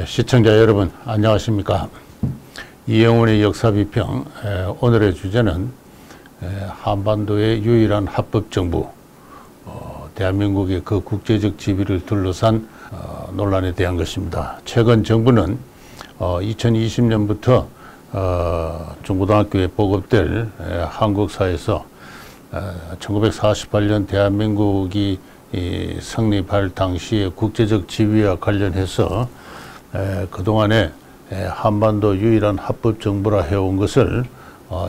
시청자 여러분 안녕하십니까. 이영훈의 역사비평. 오늘의 주제는 한반도의 유일한 합법정부, 대한민국의 그 국제적 지위를 둘러싼 논란에 대한 것입니다. 최근 정부는 2020년부터 중고등학교에 보급될 한국사에서 1948년 대한민국이 성립할 당시의 국제적 지위와 관련해서 그동안에 한반도 유일한 합법정부라 해온 것을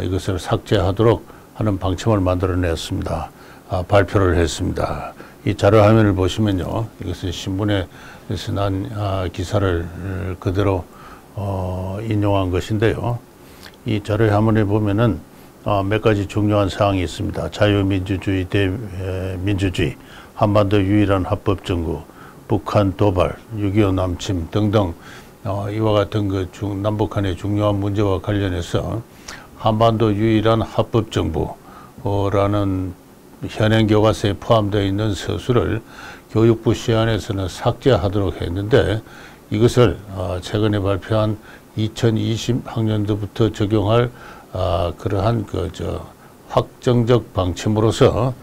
이것을 삭제하도록 하는 방침을 만들어냈습니다. 발표를 했습니다. 이 자료 화면을 보시면요, 이것은 신문에서 난 기사를 그대로 인용한 것인데요. 이 자료 화면에 보면은 몇 가지 중요한 사항이 있습니다. 자유민주주의, 대민주주의, 한반도 유일한 합법정부, 북한 도발, 6.25 남침 등등 이와 같은 그 남북한의 중요한 문제와 관련해서 한반도 유일한 합법정부라는 현행 교과서에 포함되어 있는 서술을 교육부 시안에서는 삭제하도록 했는데, 이것을 최근에 발표한 2020학년도부터 적용할 그러한 확정적 방침으로서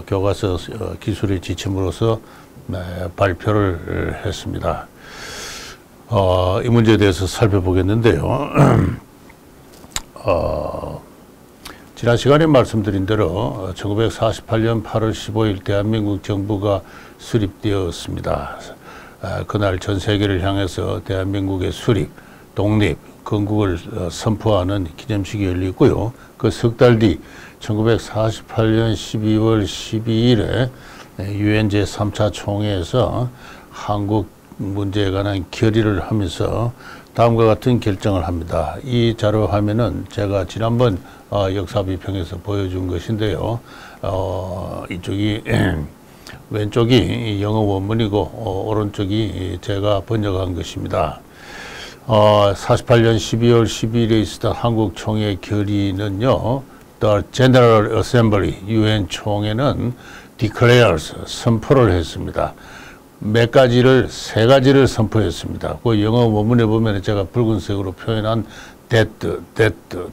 교과서 기술의 지침으로서 발표를 했습니다. 이 문제에 대해서 살펴보겠는데요. 지난 시간에 말씀드린 대로 1948년 8월 15일 대한민국 정부가 수립되었습니다. 그날 전 세계를 향해서 대한민국의 수립, 독립, 건국을 선포하는 기념식이 열리고요. 그 석 달 뒤 1948년 12월 12일에 유엔 제3차 총회에서 한국 문제에 관한 결의를 하면서 다음과 같은 결정을 합니다. 이 자료 화면은 제가 지난번 역사비평에서 보여준 것인데요. 이쪽이 왼쪽이 영어 원문이고 오른쪽이 제가 번역한 것입니다. 48년 12월 12일에 있었던 한국 총회 결의는요, The General Assembly, 유엔 총회는 declares, 선포를 했습니다. 세 가지를 선포했습니다. 그 영어 원문에 보면 제가 붉은색으로 표현한 that. 그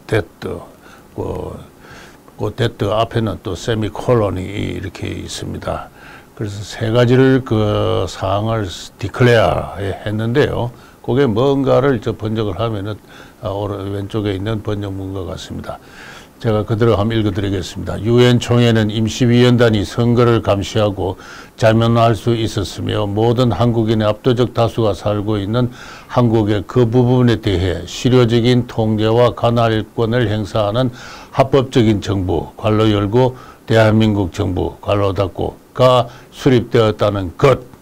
that 앞에는 또 세미콜론이 이렇게 있습니다. 그래서 세 가지를 그 사항을 declare 했는데요. 그게 뭔가를 번역을 하면은 왼쪽에 있는 번역문과 같습니다. 제가 그대로 한번 읽어드리겠습니다. 유엔 총회는 임시위원단이 선거를 감시하고 자문할 수 있었으며 모든 한국인의 압도적 다수가 살고 있는 한국의 그 부분에 대해 실효적인 통제와 관할권을 행사하는 합법적인 정부, 괄호 열고 대한민국 정부, 괄호 닫고가 수립되었다는 것.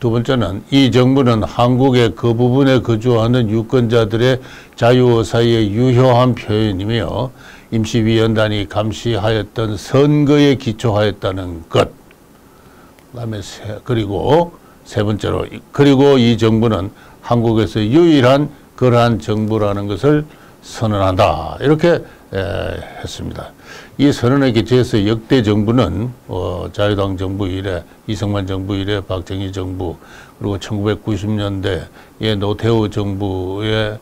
두 번째는 이 정부는 한국의 그 부분에 거주하는 유권자들의 자유의사의 유효한 표현이며 임시위원단이 감시하였던 선거에 기초하였다는 것. 그다음에 그리고 세 번째로, 그리고 이 정부는 한국에서 유일한 그러한 정부라는 것을 선언한다. 이렇게 했습니다. 이 선언에 기초해서 역대 정부는 자유당 정부 이래, 이승만 정부 이래, 박정희 정부, 그리고 1990년대의 노태우 정부의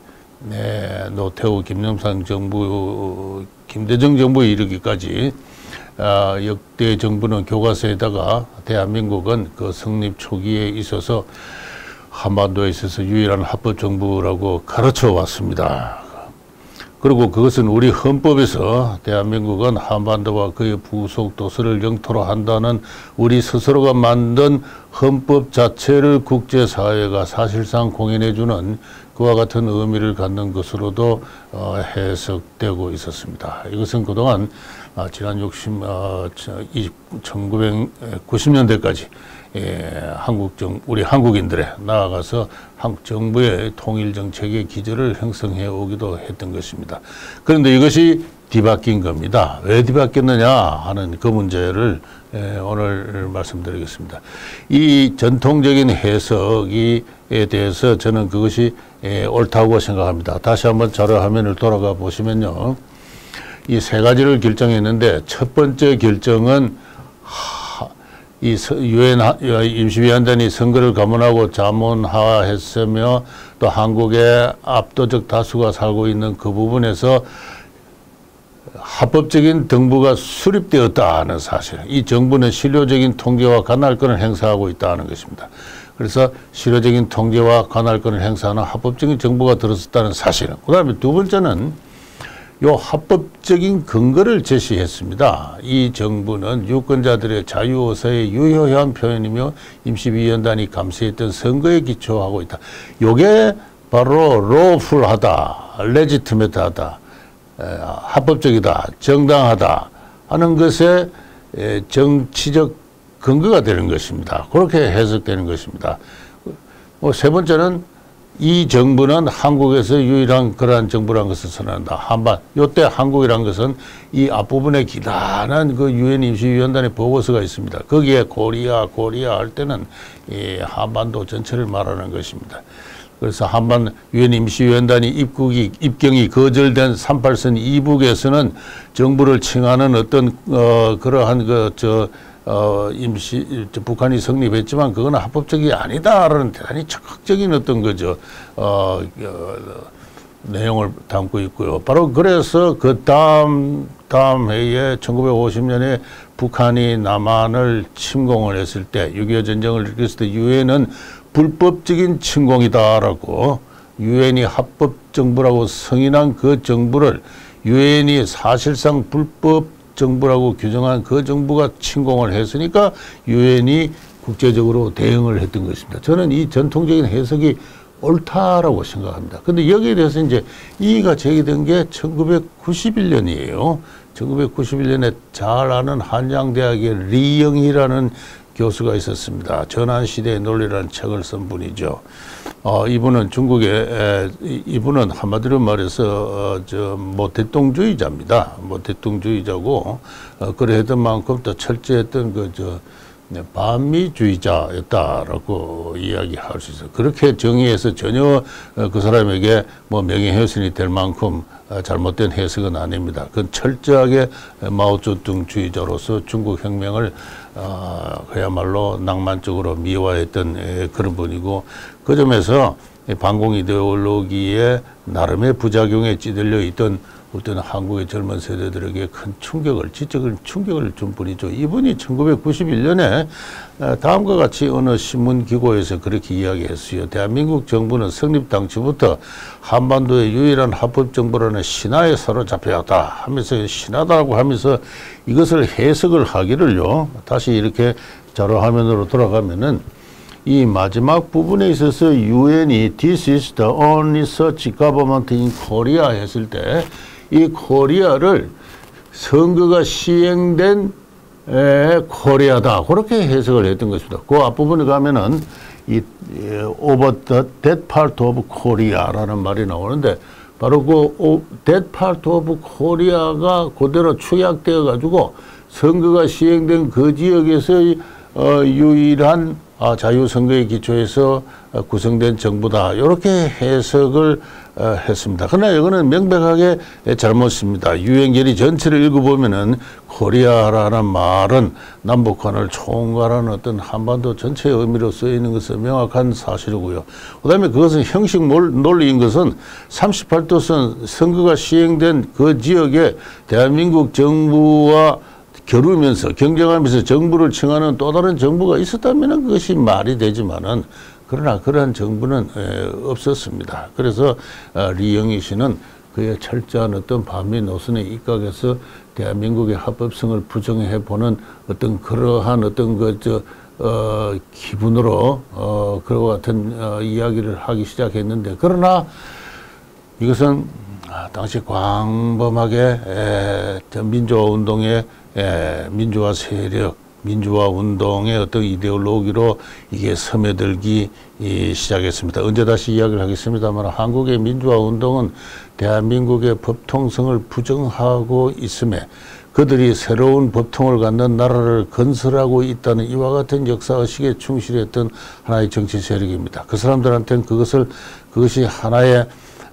노태우 김영삼 정부, 김대중 정부에 이르기까지 역대 정부는 교과서에다가 대한민국은 그 성립 초기에 있어서 한반도에 있어서 유일한 합법정부라고 가르쳐 왔습니다. 그리고 그것은 우리 헌법에서 대한민국은 한반도와 그의 부속 도서를 영토로 한다는 우리 스스로가 만든 헌법 자체를 국제사회가 사실상 공인해주는 그와 같은 의미를 갖는 것으로도 해석되고 있었습니다. 이것은 그동안 지난 1990년대까지 우리 한국인들의 나아가서 한국 정부의 통일 정책의 기조를 형성해 오기도 했던 것입니다. 그런데 이것이 뒤바뀐 겁니다. 왜 뒤바뀌었느냐 하는 그 문제를 오늘 말씀드리겠습니다. 이 전통적인 해석에 대해서 저는 그것이 옳다고 생각합니다. 다시 한번 자료 화면을 돌아가 보시면요, 이 세 가지를 결정했는데 첫 번째 결정은 이 유엔 임시위원단이 선거를 감원하고 자문하했으며 또 한국의 압도적 다수가 살고 있는 그 부분에서 합법적인 정부가 수립되었다는 사실, 이 정부는 실효적인 통제와 관할권을 행사하고 있다는 것입니다. 그래서 실효적인 통제와 관할권을 행사하는 합법적인 정부가 들어섰다는 사실. 그 다음에 두 번째는 요 합법적인 근거를 제시했습니다. 이 정부는 유권자들의 자유의사의 유효한 표현이며 임시위원단이 감시했던 선거에 기초하고 있다. 요게 바로 lawful하다, legitimate하다, 합법적이다, 정당하다 하는 것에 정치적 근거가 되는 것입니다. 그렇게 해석되는 것입니다. 세 번째는 이 정부는 한국에서 유일한 그러한 정부라는 것을 선언한다. 한반. 요때 한국이란 것은 이 앞부분에 기다란 그 유엔 임시위원단의 보고서가 있습니다. 거기에 코리아 할 때는 이 한반도 전체를 말하는 것입니다. 그래서 한반 유엔 임시위원단이 입경이 거절된 38선 이북에서는 정부를 칭하는 어떤 그러한 북한이 성립했지만 그거는 합법적이 아니다라는 대단히 적극적인 어떤 내용을 담고 있고요. 바로 그래서 그 다음 해에 1950년에 북한이 남한을 침공을 했을 때 6.25 전쟁을 일으켰을 때 유엔은 불법적인 침공이다라고 유엔이 합법 정부라고 승인한 그 정부를 유엔이 사실상 불법 정부라고 규정한 그 정부가 침공을 했으니까 유엔이 국제적으로 대응을 했던 것입니다. 저는 이 전통적인 해석이 옳다라고 생각합니다. 근데 여기에 대해서 이제 이의가 제기된 게 1991년이에요. 1991년에 잘 아는 한양대학의 리영희라는 교수가 있었습니다. 전환시대의 논리라는 책을 쓴 분이죠. 이분은 이분은 한마디로 말해서 모택동주의자입니다. 모택동주의자고 그랬던 만큼 또 철저했던 반미주의자였다라고 이야기할 수 있어요. 그렇게 정의해서 전혀 그 사람에게 뭐 명예훼손이 될 만큼 잘못된 해석은 아닙니다. 그건 철저하게 마오쩌둥주의자로서 중국 혁명을 그야말로 낭만적으로 미화했던 그런 분이고, 그 점에서 반공 이데올로기에 나름의 부작용에 찌들려 있던 어떤 한국의 젊은 세대들에게 큰 지적인 충격을 준 분이죠. 이분이 1991년에 다음과 같이 어느 신문기고에서 그렇게 이야기했어요. 대한민국 정부는 성립 당시부터 한반도의 유일한 합법정부라는 신화에 사로잡혀왔다 하면서, 신화다라고 하면서 이것을 해석을 하기를요, 다시 이렇게 자료화면으로 돌아가면은 이 마지막 부분에 있어서 유엔이 This is the only such government in Korea 했을 때 이 코리아를 선거가 시행된 코리아다, 그렇게 해석을 했던 것입니다. 그 앞부분에 가면은 이 over that part of Korea라는 말이 나오는데, 바로 그 that part of Korea가 그대로 축약되어 가지고 선거가 시행된 그 지역에서 유일한 자유선거에 기초해서 구성된 정부다, 이렇게 해석을 했습니다. 그러나 이거는 명백하게 잘못입니다. 유엔 결의 전체를 읽어보면은 코리아라는 말은 남북한을 총괄하는 어떤 한반도 전체의 의미로 쓰이는 것은 명확한 사실이고요. 그 다음에 그것은 형식 논리인 것은 38도선 선거가 시행된 그 지역에 대한민국 정부와 겨루면서 경쟁하면서 정부를 칭하는 또 다른 정부가 있었다면 그것이 말이 되지만은, 그러나 그러한 정부는 없었습니다. 그래서 리영희 씨는 그의 철저한 어떤 반미 노선에 입각해서 대한민국의 합법성을 부정해 보는 어떤 그러한 어떤 기분으로 그와 같은 이야기를 하기 시작했는데, 그러나 이것은 당시 광범하게 민주화 운동의 민주화 세력, 민주화 운동의 어떤 이데올로기로 이게 스며들기 시작했습니다. 언제 다시 이야기를 하겠습니다만, 한국의 민주화 운동은 대한민국의 법통성을 부정하고 있음에 그들이 새로운 법통을 갖는 나라를 건설하고 있다는 이와 같은 역사의식에 충실했던 하나의 정치 세력입니다. 그 사람들한테는 그것이 하나의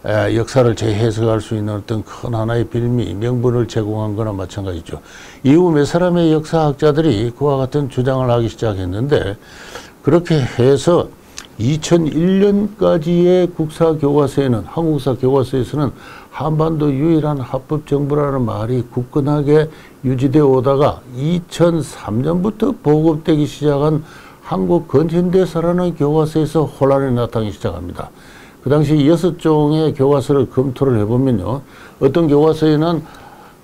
역사를 재해석할 수 있는 어떤 큰 하나의 빌미, 명분을 제공한 거나 마찬가지죠. 이후 몇 사람의 역사학자들이 그와 같은 주장을 하기 시작했는데, 그렇게 해서 2001년까지의 국사교과서에는, 한국사 교과서에서는 한반도 유일한 합법정부라는 말이 굳건하게 유지되어 오다가 2003년부터 보급되기 시작한 한국 근현대사라는 교과서에서 혼란이 나타나기 시작합니다. 그 당시 6종의 교과서를 검토를 해보면요, 어떤 교과서에는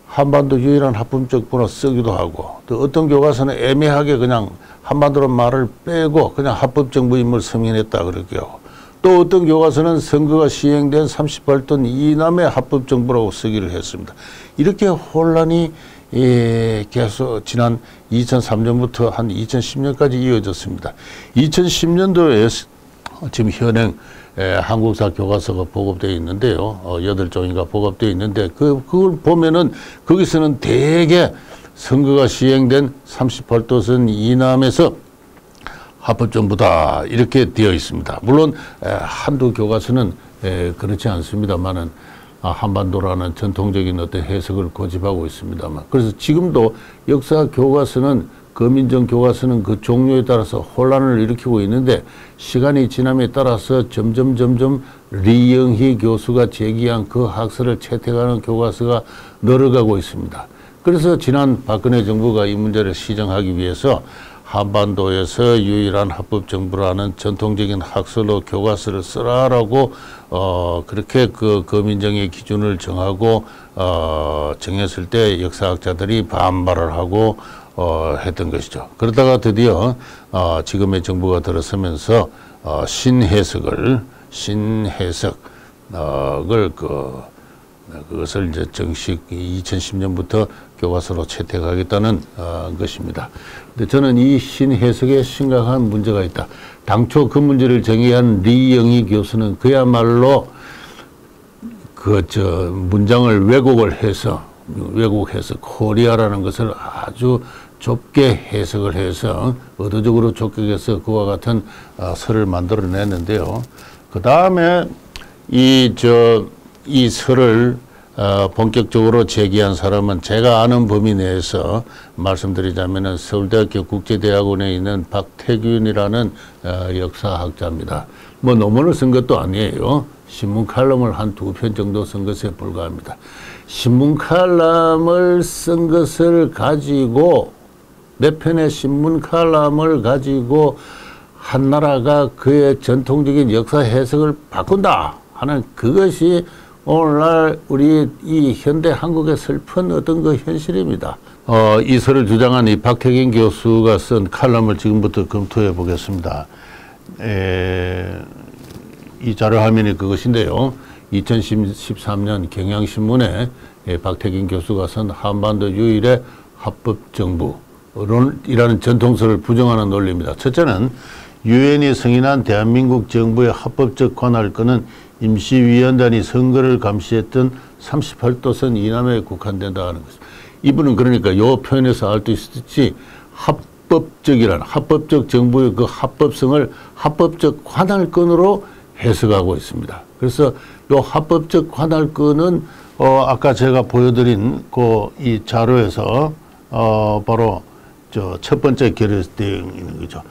한반도 유일한 합법정부로 쓰기도 하고, 또 어떤 교과서는 애매하게 그냥 한반도라는 말을 빼고 그냥 합법정부임을 승인했다 그렇게 하고, 또 어떤 교과서는 선거가 시행된 38도 이남의 합법정부라고 쓰기를 했습니다. 이렇게 혼란이 계속 지난 2003년부터 한 2010년까지 이어졌습니다. 2010년도에 지금 현행 한국사 교과서가 보급되어 있는데요. 8종인가 보급되어 있는데 그걸 보면은 거기서는 대개 선거가 시행된 38도선 이남에서 합법정부다 이렇게 되어 있습니다. 물론 한두 교과서는 그렇지 않습니다만은 한반도라는 전통적인 어떤 해석을 고집하고 있습니다만, 그래서 지금도 역사 교과서는, 거민정 교과서는 그 종류에 따라서 혼란을 일으키고 있는데, 시간이 지남에 따라서 점점 리영희 교수가 제기한 그 학설을 채택하는 교과서가 늘어가고 있습니다. 그래서 지난 박근혜 정부가 이 문제를 시정하기 위해서 한반도에서 유일한 합법정부라는 전통적인 학설로 교과서를 쓰라라고 그렇게 그 거민정의 기준을 정하고 정했을 때 역사학자들이 반발을 하고 했던 것이죠. 그러다가 드디어 지금의 정부가 들어서면서 신해석을 그것을 이제 정식 2010년부터 교과서로 채택하겠다는 것입니다. 근데 저는 이 신해석에 심각한 문제가 있다. 당초 그 문제를 정의한 리영희 교수는 그야말로 문장을 왜곡해서 코리아라는 것을 아주 좁게 해석을 해서 의도적으로 좁게 해서 그와 같은 설을 만들어냈는데요. 그 다음에 이 설을 본격적으로 제기한 사람은 제가 아는 범위 내에서 말씀드리자면은 서울대학교 국제대학원에 있는 박태균이라는 역사학자입니다. 뭐 논문을 쓴 것도 아니에요. 신문 칼럼을 한 2편 정도 쓴 것에 불과합니다. 신문 칼럼을 쓴 것을 가지고, 몇 편의 신문 칼럼을 가지고 한 나라가 그의 전통적인 역사 해석을 바꾼다 하는 그것이 오늘날 우리 이 현대 한국의 슬픈 어떤 그 현실입니다. 이 설을 주장한 이 박태균 교수가 쓴 칼럼을 지금부터 검토해 보겠습니다. 이 자료 화면이 그것인데요. 2013년 경향신문에 박태균 교수가 쓴 한반도 유일의 합법정부론이라는 전통설을 부정하는 논리입니다. 첫째는 유엔이 승인한 대한민국 정부의 합법적 관할권은 임시위원단이 선거를 감시했던 38도선 이남에 국한된다 하는 것입니다. 이분은 그러니까 요 표현에서 알 수 있듯이 합법적이라는, 합법적 정부의 그 합법성을 합법적 관할권으로 해석하고 있습니다. 그래서 요 합법적 관할권은 아까 제가 보여드린 이 자료에서 바로 첫 번째 결의되어 있는 거죠.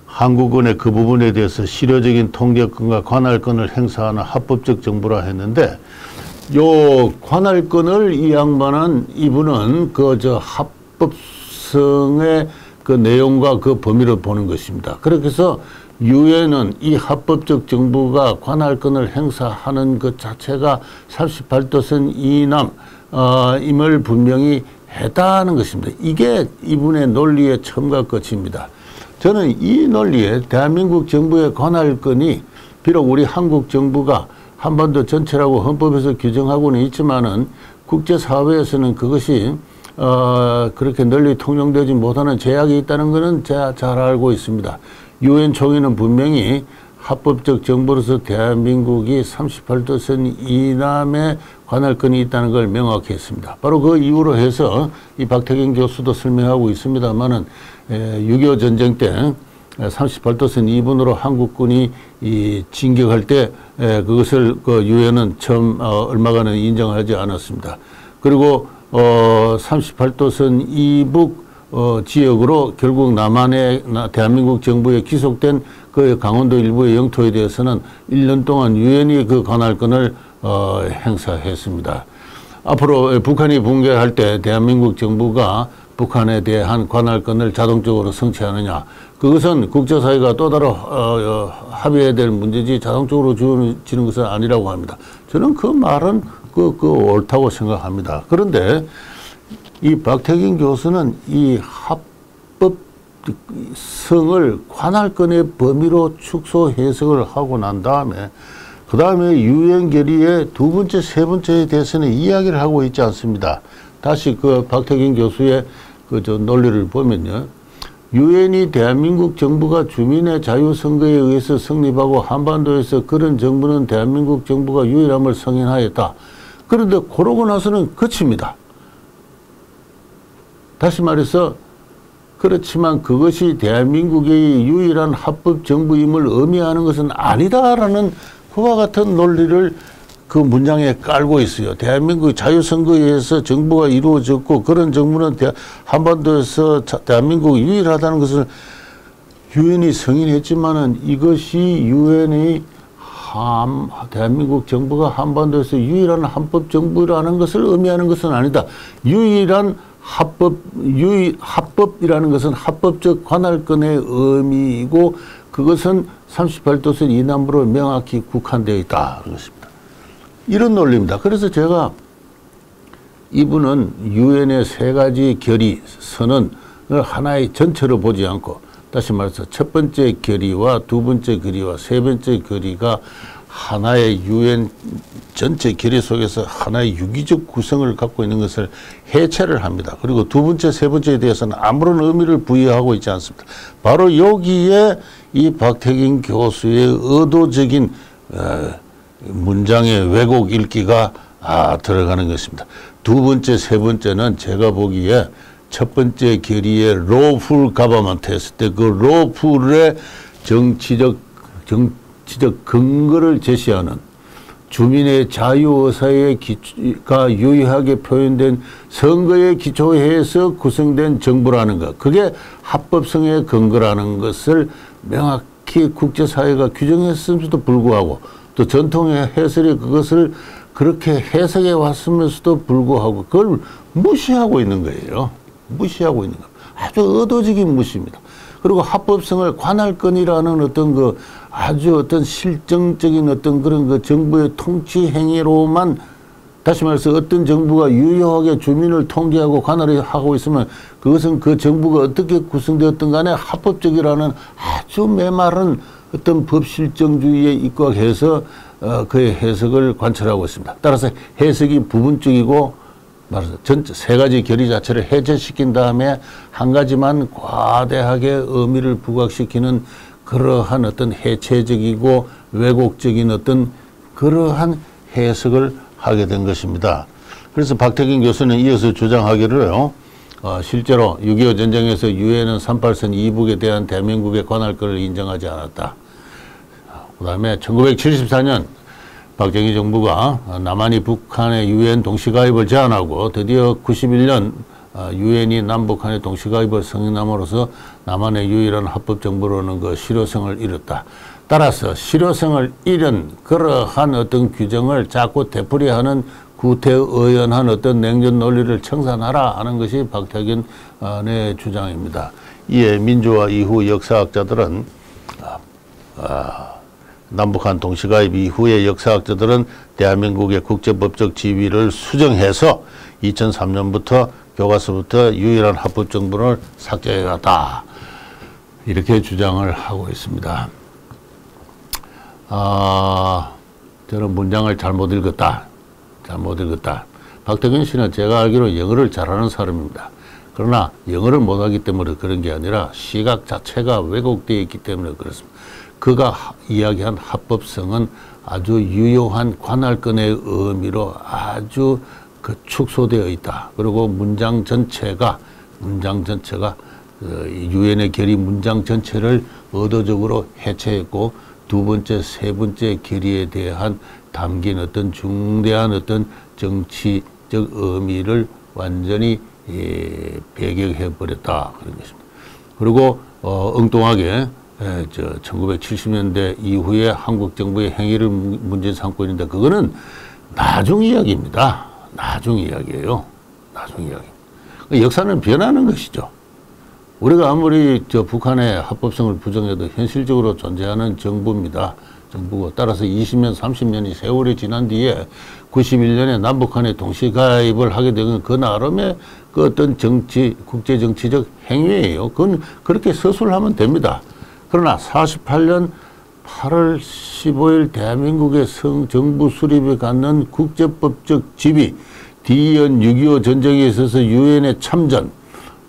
한국은의 그 부분에 대해서 실효적인 통제권과 관할권을 행사하는 합법적 정부라 했는데, 요 관할권을 이분은 합법성의 그 내용과 그 범위를 보는 것입니다. 그렇게 해서 유엔은 이 합법적 정부가 관할권을 행사하는 것 자체가 38도선 이남 임을 분명히 했다는 것입니다. 이게 이분의 논리의 처음과 끝입니다. 저는 이 논리에 대한민국 정부의 관할권이, 비록 우리 한국 정부가 한반도 전체라고 헌법에서 규정하고는 있지만은 국제사회에서는 그것이 그렇게 널리 통용되지 못하는 제약이 있다는 것은 제가 잘 알고 있습니다. 유엔 총회는 분명히 합법적 정부로서 대한민국이 38도선 이남의 관할권이 있다는 걸 명확히 했습니다. 바로 그 이유로 해서 이 박태균 교수도 설명하고 있습니다만은 6.25 전쟁 때 38도선 2분으로 한국군이 진격할 때 그것을 유엔은 처음 얼마간은 인정하지 않았습니다. 그리고 38도선 이북 지역으로 결국 남한의 대한민국 정부에 기속된 그 강원도 일부의 영토에 대해서는 1년 동안 유엔이 그 관할권을 행사했습니다. 앞으로 북한이 붕괴할 때 대한민국 정부가 북한에 대한 관할권을 자동적으로 성취하느냐, 그것은 국제사회가 또 다른 합의해야 될 문제지 자동적으로 주어지는 것은 아니라고 합니다. 저는 그 말은 옳다고 생각합니다. 그런데 이 박태균 교수는 이 합법성을 관할권의 범위로 축소 해석을 하고 난 다음에 그 다음에 유엔 결의의 두 번째, 세 번째에 대해서는 이야기를 하고 있지 않습니다. 다시 그 박태균 교수의 논리를 보면요. 유엔이 대한민국 정부가 주민의 자유선거에 의해서 성립하고 한반도에서 그런 정부는 대한민국 정부가 유일함을 승인하였다. 그런데 그러고 나서는 그칩니다. 다시 말해서 그렇지만 그것이 대한민국의 유일한 합법 정부임을 의미하는 것은 아니다라는 그와 같은 논리를 그 문장에 깔고 있어요. 대한민국 자유선거에 의해서 정부가 이루어졌고 그런 정부는 한반도에서 대한민국이 유일하다는 것을 유엔이 승인했지만은 이것이 유엔이 대한민국 정부가 한반도에서 유일한 합법 정부라는 것을 의미하는 것은 아니다. 유일한 합법이라는 것은 합법적 관할권의 의미이고 그것은 38도선 이남부로 명확히 국한되어 있다. 그렇습니다. 이런 논리입니다. 그래서 제가 이분은 유엔의 세 가지 결의, 선언을 하나의 전체로 보지 않고 다시 말해서 첫 번째 결의와 두 번째 결의와 세 번째 결의가 하나의 유엔 전체 결의 속에서 하나의 유기적 구성을 갖고 있는 것을 해체를 합니다. 그리고 두 번째, 세 번째에 대해서는 아무런 의미를 부여하고 있지 않습니다. 바로 여기에 이 박태균 교수의 의도적인 문장의 왜곡 읽기가 들어가는 것입니다. 두 번째, 세 번째는 제가 보기에 첫 번째 결의의 lawful government 했을 때 그 lawful의 정치적 근거를 제시하는 주민의 자유의사가 유의하게 표현된 선거에 기초해서 구성된 정부라는 것, 그게 합법성의 근거라는 것을 명확히 국제사회가 규정했음에도 불구하고 또 전통의 해설이 그것을 그렇게 해석해 왔으면서도 불구하고 그걸 무시하고 있는 거예요. 무시하고 있는 거. 아주 의도적인 무시입니다. 그리고 합법성을 관할권이라는 어떤 아주 어떤 실정적인 어떤 그런 정부의 통치 행위로만 다시 말해서 어떤 정부가 유효하게 주민을 통제하고 관할하고 있으면 그것은 그 정부가 어떻게 구성되었든 간에 합법적이라는 아주 메마른 어떤 법실정주의에 입각해서 그의 해석을 관철하고 있습니다. 따라서 해석이 부분적이고 말해서 전체 세 가지 결의 자체를 해제시킨 다음에 한 가지만 과대하게 의미를 부각시키는 그러한 어떤 해체적이고 왜곡적인 어떤 그러한 해석을 하게 된 것입니다. 그래서 박태균 교수는 이어서 주장하기로요. 실제로 6.25 전쟁에서 유엔은 38선 이북에 대한 대한민국의 관할권을 인정하지 않았다. 그 다음에 1974년 박정희 정부가 남한이 북한의 유엔 동시가입을 제안하고 드디어 91년 유엔이 남북한의 동시가입을 승인함으로써 남한의 유일한 합법정부로는 그 실효성을 잃었다. 따라서 실효성을 잃은 그러한 어떤 규정을 자꾸 되풀이하는 구태의연한 어떤 냉전 논리를 청산하라 하는 것이 박태균의 주장입니다. 이에 민주화 이후 역사학자들은 남북한 동시가입 이후의 역사학자들은 대한민국의 국제법적 지위를 수정해서 2003년부터 교과서부터 유일한 합법정부를 삭제해갔다. 이렇게 주장을 하고 있습니다. 저는 문장을 잘못 읽었다. 박태균 씨는 제가 알기로 영어를 잘하는 사람입니다. 그러나 영어를 못하기 때문에 그런 게 아니라 시각 자체가 왜곡되어 있기 때문에 그렇습니다. 그가 이야기한 합법성은 아주 유효한 관할권의 의미로 아주 축소되어 있다. 그리고 문장 전체가 유엔의 결의 문장 전체를 의도적으로 해체했고, 두 번째, 세 번째 결의에 대한 담긴 어떤 중대한 어떤 정치적 의미를 완전히 배격해 버렸다, 그런 것입니다. 그리고 엉뚱하게 1970년대 이후에 한국 정부의 행위를 문제 삼고 있는데, 그거는 나중 이야기입니다. 나중 이야기예요. 나중 이야기. 역사는 변하는 것이죠. 우리가 아무리 북한의 합법성을 부정해도 현실적으로 존재하는 정부입니다. 정부고, 따라서 20년, 30년이 세월이 지난 뒤에 91년에 남북한에 동시 가입을 하게 되면 그 나름의 그 어떤 국제 정치적 행위예요. 그건 그렇게 서술하면 됩니다. 그러나 48년 8월 15일 대한민국의 정부 수립에 갖는 국제법적 지위, 뒤이은 6.25 전쟁에 있어서 유엔에 참전,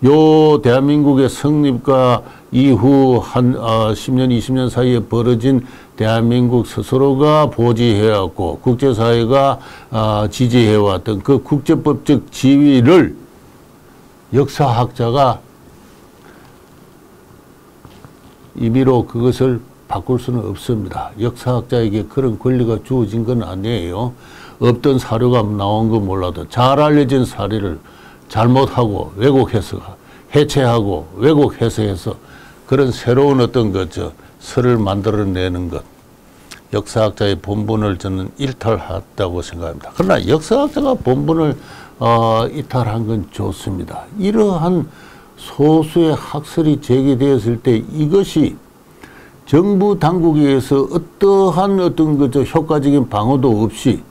요 대한민국의 성립과 이후 한 10년, 20년 사이에 벌어진 대한민국 스스로가 보지해왔고 국제사회가 지지해왔던 그 국제법적 지위를 역사학자가 임의로 그것을 바꿀 수는 없습니다. 역사학자에게 그런 권리가 주어진 건 아니에요. 없던 사료가 나온 거 몰라도 잘 알려진 사례를 잘못하고 왜곡해서 해체하고 왜곡해서 그런 새로운 어떤 설을 만들어내는 것, 역사학자의 본분을 저는 일탈했다고 생각합니다. 그러나 역사학자가 본분을 이탈한 건 좋습니다. 이러한 소수의 학설이 제기되었을 때 이것이 정부 당국에 의해서 어떠한 어떤 효과적인 방어도 없이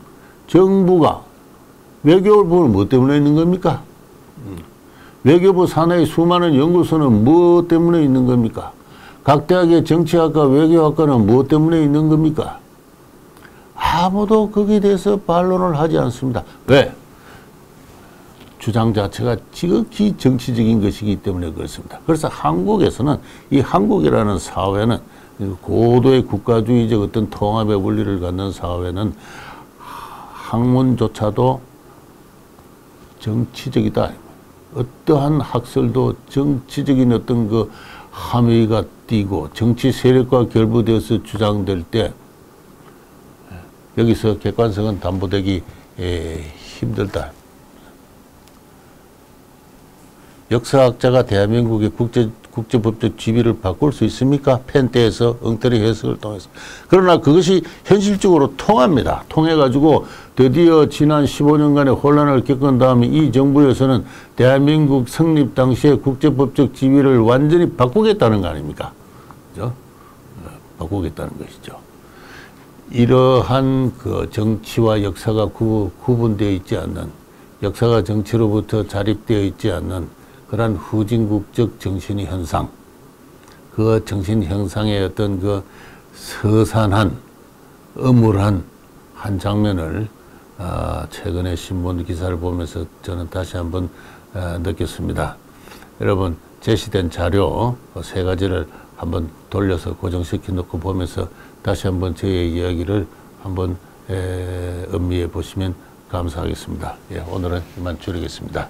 정부가 외교부는 뭐 때문에 있는 겁니까? 외교부 산하의 수많은 연구소는 무엇 때문에 있는 겁니까? 각 대학의 정치학과 외교학과는 무엇 때문에 있는 겁니까? 아무도 거기에 대해서 반론을 하지 않습니다. 왜? 주장 자체가 지극히 정치적인 것이기 때문에 그렇습니다. 그래서 한국에서는 이 한국이라는 사회는 고도의 국가주의적 어떤 통합의 원리를 갖는 사회는 학문조차도 정치적이다. 어떠한 학설도 정치적인 어떤 함의가 띄고 정치 세력과 결부되어서 주장될 때 여기서 객관성은 담보되기 힘들다. 역사학자가 대한민국의 국제법적 지위를 바꿀 수 있습니까? 펜대에서 엉터리 해석을 통해서. 그러나 그것이 현실적으로 통합니다. 통해가지고 드디어 지난 15년간의 혼란을 겪은 다음에 이 정부에서는 대한민국 성립 당시의 국제법적 지위를 완전히 바꾸겠다는 거 아닙니까? 그죠? 바꾸겠다는 것이죠. 이러한 정치와 역사가 구분되어 있지 않는, 역사가 정치로부터 자립되어 있지 않는 그러한 후진국적 정신의 현상, 그 정신 형상의 어떤 서산한, âm울한 한 장면을 최근에 신문 기사를 보면서 저는 다시 한번 느꼈습니다. 여러분, 제시된 자료 세 가지를 한번 돌려서 고정시켜 놓고 보면서 다시 한번 저의 이야기를 한번 음미해 보시면 감사하겠습니다. 예, 오늘은 이만 줄이겠습니다.